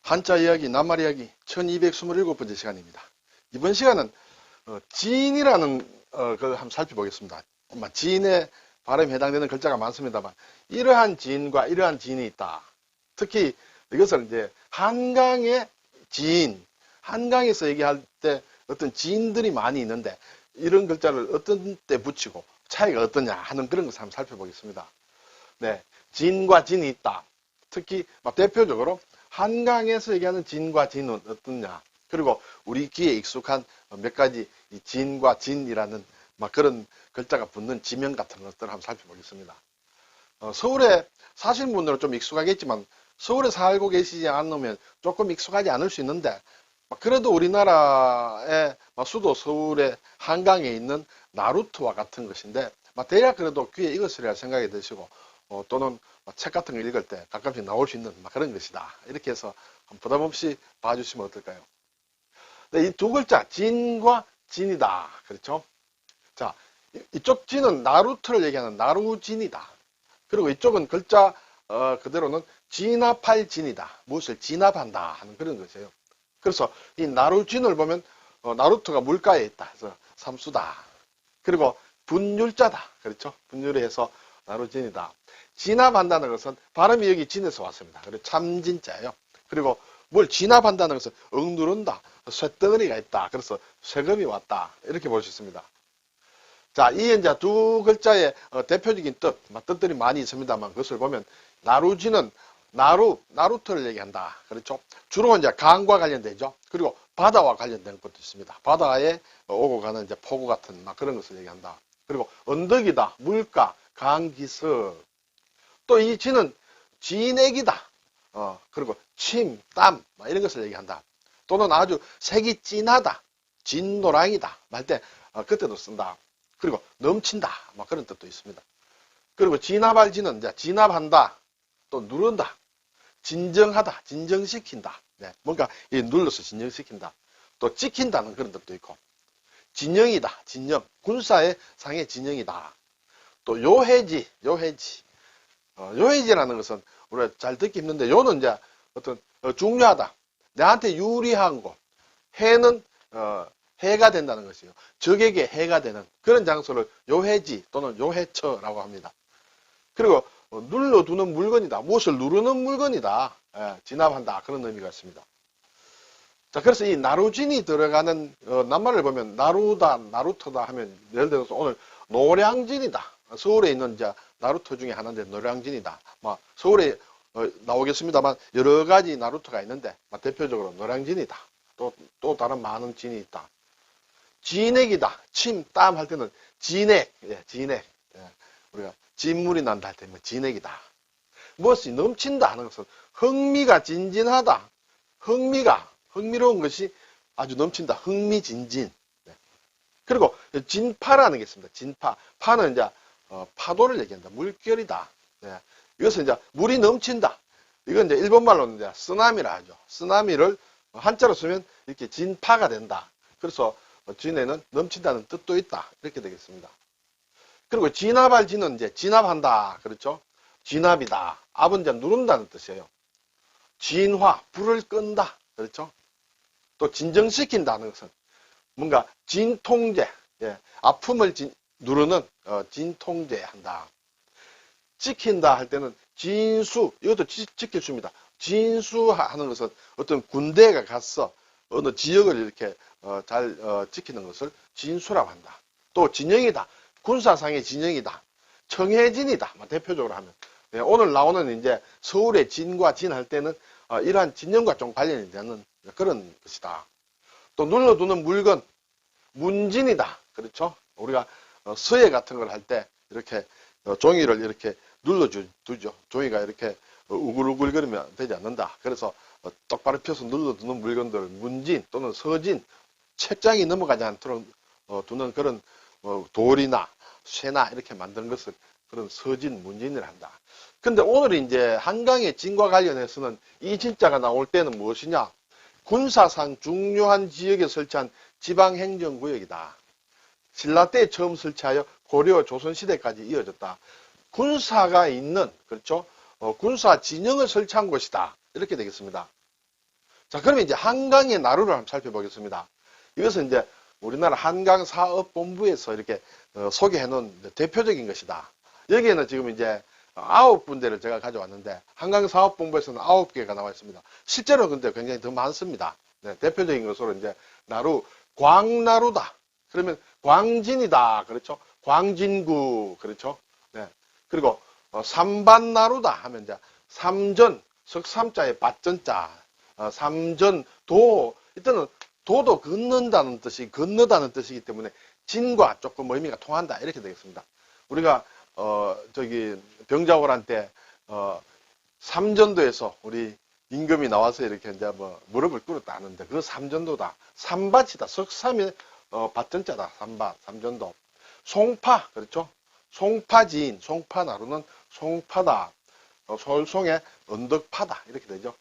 한자 이야기, 낱말 이야기 1227번째 시간입니다. 이번 시간은 진이라는 걸 한번 살펴보겠습니다. 진의 발음에 해당되는 글자가 많습니다만 이러한 진과 이러한 진이 있다. 특히 이것을 이제 한강의 진, 한강에서 얘기할 때 어떤 진들이 많이 있는데 이런 글자를 어떤 때 붙이고 차이가 어떠냐 하는 그런 것을 한번 살펴보겠습니다. 네, 진과 진이 있다. 특히 대표적으로 한강에서 얘기하는 진과 진은 어떠냐. 그리고 우리 귀에 익숙한 몇 가지 진과 진이라는 그런 글자가 붙는 지명 같은 것들을 한번 살펴보겠습니다. 서울에 사시는 분들은 좀 익숙하겠지만 서울에 살고 계시지 않으면 조금 익숙하지 않을 수 있는데 그래도 우리나라의 수도 서울의 한강에 있는 나루터와 같은 것인데 대략 그래도 귀에 익었으리라 생각이 드시고 또는 책 같은 거 읽을 때 가끔씩 나올 수 있는 그런 것이다. 이렇게 해서 부담 없이 봐주시면 어떨까요? 네, 이 두 글자 진과 진이다. 그렇죠? 자, 이쪽 진은 나루터를 얘기하는 나루진이다. 그리고 이쪽은 글자 그대로는 진압할 진이다. 무엇을 진압한다 하는 그런 것이에요. 그래서 이 나루진을 보면 나루터가 물가에 있다. 그래서 삼수다. 그리고 분율자다. 그렇죠? 분율에 해서 나루진이다. 진압한다는 것은 발음이 여기 진에서 왔습니다. 그리고 참진자예요. 그리고 뭘 진압한다는 것은 억누른다. 쇳덩어리가 있다. 그래서 쇠금이 왔다. 이렇게 볼 수 있습니다. 자, 이 이제 두 글자의 대표적인 뜻들이 많이 있습니다만 그것을 보면 나루진은 나루터를 얘기한다. 그렇죠? 주로 이제 강과 관련되죠. 그리고 바다와 관련된 것도 있습니다. 바다에 오고 가는 이제 포구 같은 그런 것을 얘기한다. 그리고 언덕이다. 물가, 강기슭. 또 이 진은 진액이다. 그리고 침, 땀 이런 것을 얘기한다. 또는 아주 색이 진하다. 진노랑이다. 할 때 그때도 쓴다. 그리고 넘친다. 그런 뜻도 있습니다. 그리고 진압할 진은 이제 진압한다. 또 누른다. 진정하다. 진정시킨다. 네, 뭔가 눌러서 진정시킨다. 또 찍힌다는 그런 뜻도 있고. 진영이다. 진영. 군사의 상의 진영이다. 또 요해지. 요해지라는 것은 우리가 잘 듣기 힘든데 요는 이제 어떤 중요하다. 내한테 유리한 곳. 해는 해가 된다는 것이에요. 적에게 해가 되는 그런 장소를 요해지 또는 요해처라고 합니다. 그리고 눌러두는 물건이다. 무엇을 누르는 물건이다. 진압한다. 그런 의미가 있습니다. 자, 그래서 이 나루진이 들어가는 낱말을 보면 나루다, 나루터다 하면 예를 들어서 오늘 노량진이다. 서울에 있는 이제 나루터 중에 하나인데 노량진이다. 서울에 나오겠습니다만 여러 가지 나루터가 있는데 대표적으로 노량진이다. 또 다른 많은 진이 있다. 진액이다. 침, 땀 할 때는 진액, 진액. 우리가 진물이 난다 할 때는 진액이다. 무엇이 넘친다 하는 것은 흥미가 진진하다. 흥미로운 것이 아주 넘친다. 흥미진진. 그리고 진파라는 게 있습니다. 진파. 파는 이제 파도를 얘기한다. 물결이다. 이것은 이제 물이 넘친다. 이건 이제 일본말로는 이제 쓰나미라 하죠. 쓰나미를 한자로 쓰면 이렇게 진파가 된다. 그래서 진에는 넘친다는 뜻도 있다. 이렇게 되겠습니다. 그리고 진압할 진은 이제 진압한다. 그렇죠? 진압이다. 압은 이제 누른다는 뜻이에요. 진화, 불을 끈다. 그렇죠? 또 진정시킨다는 것은 뭔가 진통제, 아픔을 누르는 진통제한다. 지킨다 할 때는 진수, 이것도 지킬 수입니다. 진수하는 것은 어떤 군대가 가서 어느 지역을 이렇게 잘 지키는 것을 진수라고 한다. 또 진영이다. 군사상의 진영이다. 청해진이다. 대표적으로 하면. 오늘 나오는 이제 서울의 진과 진 할 때는 이러한 진영과 좀 관련이 되는 그런 것이다. 또 눌러두는 물건, 문진이다. 그렇죠? 우리가 서예 같은 걸 할 때 이렇게 종이를 이렇게 눌러두죠. 종이가 이렇게 우글우글거리면 되지 않는다. 그래서 똑바로 펴서 눌러두는 물건들, 문진 또는 서진, 책장이 넘어가지 않도록 두는 그런 돌이나 쇠나 이렇게 만든 것을 그런 서진, 문진을 한다. 근데 오늘 이제 한강의 진과 관련해서는 이 진자가 나올 때는 무엇이냐? 군사상 중요한 지역에 설치한 지방행정구역이다. 신라 때 처음 설치하여 고려 조선시대까지 이어졌다. 군사가 있는, 그렇죠? 군사 진영을 설치한 곳이다. 이렇게 되겠습니다. 자, 그러면 이제 한강의 나루를 한번 살펴보겠습니다. 이것은 이제 우리나라 한강사업본부에서 이렇게 소개해 놓은 대표적인 것이다. 여기에는 지금 이제 9군데를 제가 가져왔는데 한강사업본부에서는 9개가 나와 있습니다. 실제로 근데 굉장히 더 많습니다. 네, 대표적인 것으로 이제 나루, 광나루다. 그러면 광진이다. 그렇죠? 광진구. 그렇죠? 네. 그리고 삼반나루다 하면 이제 삼전, 석삼자의 밭전자. 삼전도, 이때는 도도 건너다는 뜻이기 때문에 진과 조금 의미가 통한다. 이렇게 되겠습니다. 우리가, 병자호란때, 삼전도에서 우리 임금이 나와서 이렇게 이제 뭐 무릎을 꿇었다 하는데 그 삼전도다. 삼밭이다. 석삼이, 밭전자다. 삼밭, 삼전도. 송파, 그렇죠? 송파지인, 송파나루는 송파다. 솔송의 언덕파다. 이렇게 되죠.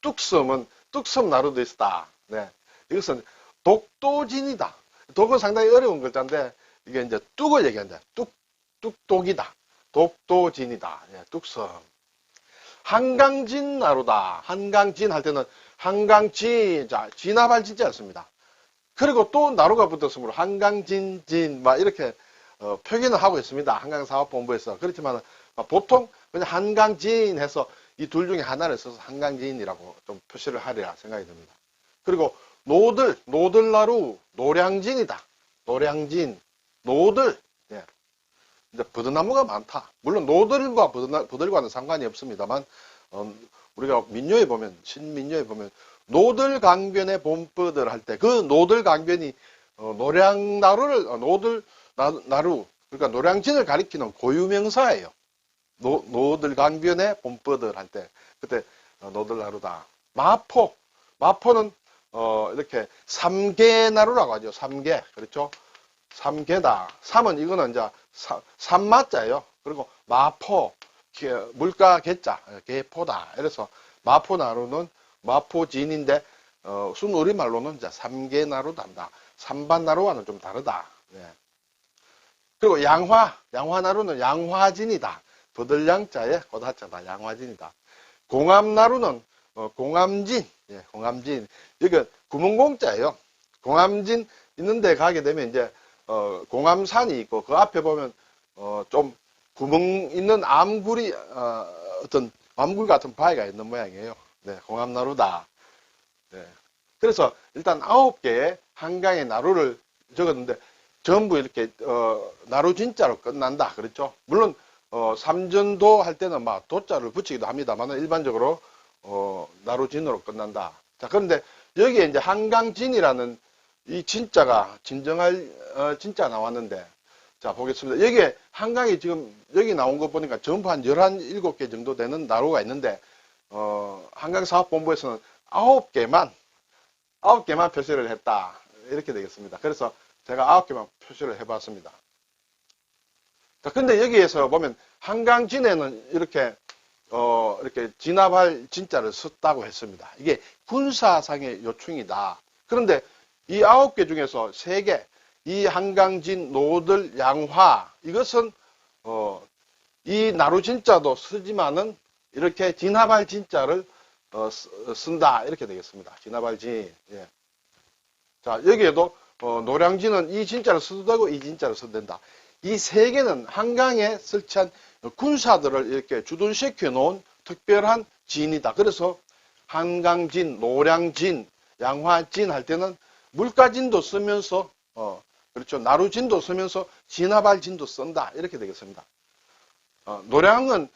뚝섬은 뚝섬나루도 있다. 네. 이것은 독도진이다. 독은 상당히 어려운 글자인데 이게 이제 뚝을 얘기한다. 뚝독이다. 독도진이다. 예, 뚝섬. 한강진 나루다. 한강진 할 때는 한강진, 자, 진압할 진짜였습니다. 그리고 또 나루가 붙었으므로 한강진진 막 이렇게 표기는 하고 있습니다. 한강사업본부에서. 그렇지만 보통 그냥 한강진 해서 이 둘 중에 하나를 써서 한강진이라고 좀 표시를 하리라 생각이 듭니다. 그리고 노들나루, 노량진이다. 노량진, 노들. 예. 이제 버드나무가 많다. 물론 노들과 버들과는 상관이 없습니다만, 우리가 민요에 보면, 신민요에 보면, 노들강변의 봄버들 할 때, 그 노들강변이, 노량나루를, 노들나루, 그러니까 노량진을 가리키는 고유명사예요. 노들강변의 봄버들 할 때, 그때, 노들나루다. 마포는, 이렇게 삼계나루라고 하죠. 삼계. 그렇죠? 삼계다. 삼은 이거는 이제 삼마자예요. 그리고 마포, 물가 개자, 개포다. 이래서 마포나루는 마포진인데, 순우리말로는 이제 삼계나루단다. 삼반나루와는 좀 다르다. 네. 그리고 양화나루는 양화진이다. 버들양자에 고다자다. 양화진이다. 공암나루는 공암진, 예, 공암진. 여기 구멍공자예요. 공암진 있는데 가게 되면 이제 공암산이 있고 그 앞에 보면 좀 구멍 있는 암굴이 어떤 암굴 같은 바위가 있는 모양이에요. 네, 공암나루다. 네. 그래서 일단 9개의 한강의 나루를 적었는데 전부 이렇게 나루 진자로 끝난다. 그렇죠? 물론 삼전도 할 때는 막 도자를 붙이기도 합니다만 일반적으로 나루진으로 끝난다. 자, 그런데 여기에 이제 한강진이라는 이 진짜가 진정할 진짜 나왔는데, 자, 보겠습니다. 여기에 한강이 지금 여기 나온 거 보니까 전부 한 11, 7개 정도 되는 나루가 있는데, 한강사업본부에서는 9개만 표시를 했다. 이렇게 되겠습니다. 그래서 제가 9개만 표시를 해봤습니다. 자, 근데 여기에서 보면 한강진에는 이렇게 진압할 진짜를 썼다고 했습니다. 이게 군사상의 요충이다. 그런데 이 9개 중에서 3개, 이 한강진, 노들, 양화, 이것은, 이 나루 진짜도 쓰지만은 이렇게 진압할 진짜를, 쓴다. 이렇게 되겠습니다. 진압할 진. 예. 자, 여기에도, 노량진은 이 진짜를 써도 되고 이 진짜를 써도 된다. 이 3개는 한강에 설치한 군사들을 이렇게 주둔시켜 놓은 특별한 진이다. 그래서 한강진, 노량진, 양화진 할 때는 물가진도 쓰면서 그렇죠. 나루진도 쓰면서 진압할 진도 쓴다. 이렇게 되겠습니다. 노량은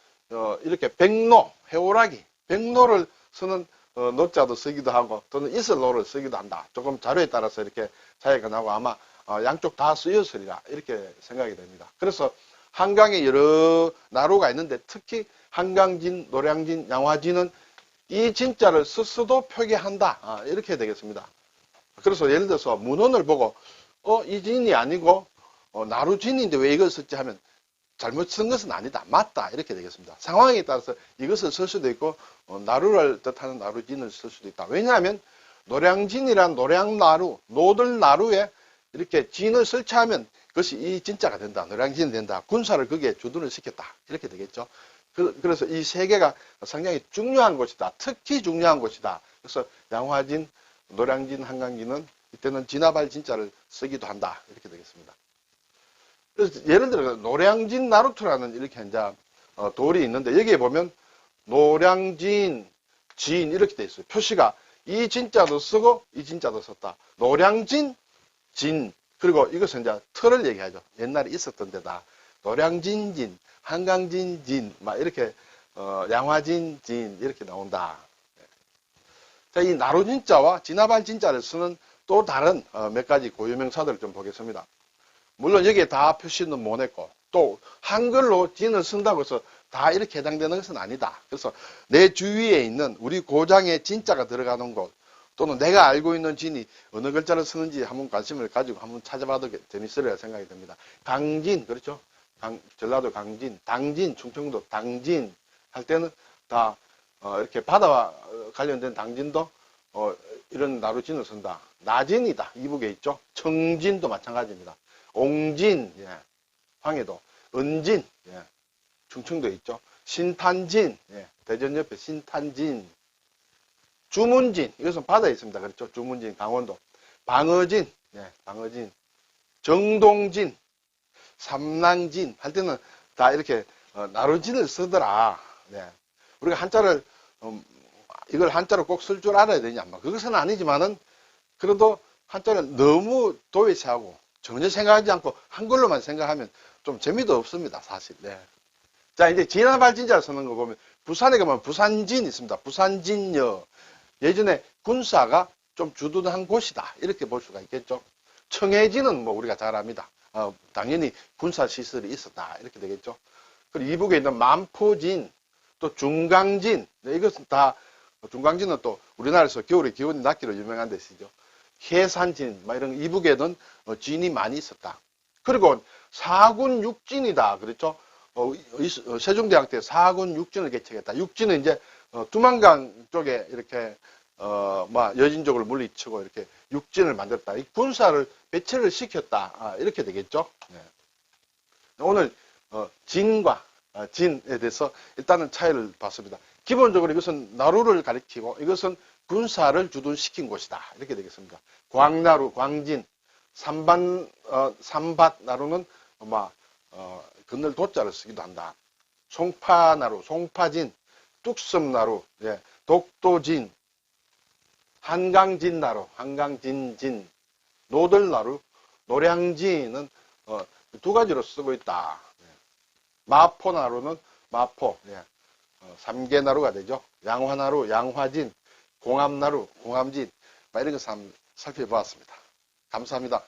이렇게 백로, 해오라기, 백로를 쓰는 노자도 쓰기도 하고 또는 이슬로를 쓰기도 한다. 조금 자료에 따라서 이렇게 차이가 나고 아마 양쪽 다 쓰였으리라 이렇게 생각이 됩니다. 그래서 한강에 여러 나루가 있는데 특히 한강진, 노량진, 양화진은 이 진자를 스스도 표기한다. 이렇게 되겠습니다. 그래서 예를 들어서 문헌을 보고 이 진이 아니고 나루진인데 왜 이걸 썼지 하면 잘못 쓴 것은 아니다. 맞다. 이렇게 되겠습니다. 상황에 따라서 이것을 쓸 수도 있고 나루를 뜻하는 나루진을 쓸 수도 있다. 왜냐하면 노량진이란 노량나루, 노들나루에 이렇게 진을 설치하면 그것이 이 진짜가 된다. 노량진이 된다. 군사를 거기에 주둔을 시켰다. 이렇게 되겠죠. 그래서 이 세 개가 상당히 중요한 곳이다. 특히 중요한 곳이다. 그래서 양화진, 노량진, 한강진은 이때는 진화발 진자를 쓰기도 한다. 이렇게 되겠습니다. 그래서 예를 들어 노량진 나루터라는 이렇게 이제 돌이 있는데 여기에 보면 노량진, 진 이렇게 돼 있어요. 표시가 이 진자도 쓰고 이 진자도 썼다. 노량진, 진 그리고 이것은 이제 틀을 얘기하죠. 옛날에 있었던 데다. 노량진진, 한강진진 막 이렇게 양화진진 이렇게 나온다. 자, 이 나루진자와 진화발 진자를 쓰는 또 다른 몇 가지 고유명사들을 좀 보겠습니다. 물론 여기에 다 표시는 못 했고 또 한글로 진을 쓴다고 해서 다 이렇게 해당되는 것은 아니다. 그래서 내 주위에 있는 우리 고장에 진자가 들어가는 곳 또는 내가 알고 있는 진이 어느 글자를 쓰는지 한번 관심을 가지고 한번 찾아봐도 재밌으리라 생각이 듭니다. 강진, 그렇죠? 전라도 강진, 당진, 충청도 당진 할 때는 다 이렇게 바다와 관련된 당진도 이런 나루진을 쓴다. 나진이다. 이북에 있죠. 청진도 마찬가지입니다. 옹진, 예, 황해도, 은진, 예, 충청도에 있죠. 신탄진, 예, 대전 옆에 신탄진, 주문진, 이것은 바다에 있습니다. 그렇죠. 주문진, 강원도, 방어진, 예, 방어진, 정동진, 삼랑진 할 때는 다 이렇게 나루진을 쓰더라. 네. 우리가 한자를 이걸 한자로 꼭 쓸 줄 알아야 되냐? 그것은 아니지만은 그래도 한자를 너무 도외시하고 전혀 생각하지 않고 한글로만 생각하면 좀 재미도 없습니다. 사실. 네. 자, 이제 진화발 진자를 쓰는 거 보면 부산에 가면 부산진 있습니다. 부산진여. 예전에 군사가 좀 주둔한 곳이다. 이렇게 볼 수가 있겠죠. 청해진은 뭐 우리가 잘 압니다. 당연히 군사시설이 있었다. 이렇게 되겠죠. 그리고 이북에 있는 만포진, 또 중강진. 네, 이것은 다, 중강진은 또 우리나라에서 겨울에 기온이 낮기로 유명한 데시죠. 해산진, 이런 이북에는 진이 많이 있었다. 그리고 사군 육진이다. 그랬죠. 세종대왕 때 사군 육진을 개척했다. 육진은 이제 두만강 쪽에 이렇게 여진족을 물리치고 이렇게 육진을 만들었다. 이 군사를 배치를 시켰다. 이렇게 되겠죠. 네. 오늘 진과 진에 대해서 일단은 차이를 봤습니다. 기본적으로 이것은 나루를 가리키고 이것은 군사를 주둔시킨 곳이다. 이렇게 되겠습니다. 광나루, 광진, 삼밭 나루는 건널 도자를 쓰기도 한다. 송파나루, 송파진, 뚝섬나루, 예, 독도진, 한강진나루, 한강진진, 노들나루, 노량진은 두 가지로 쓰고 있다. 예. 마포나루는 마포, 예, 삼계나루가 되죠. 양화나루, 양화진, 공암나루, 공암진 이런 것을 한번 살펴보았습니다. 감사합니다.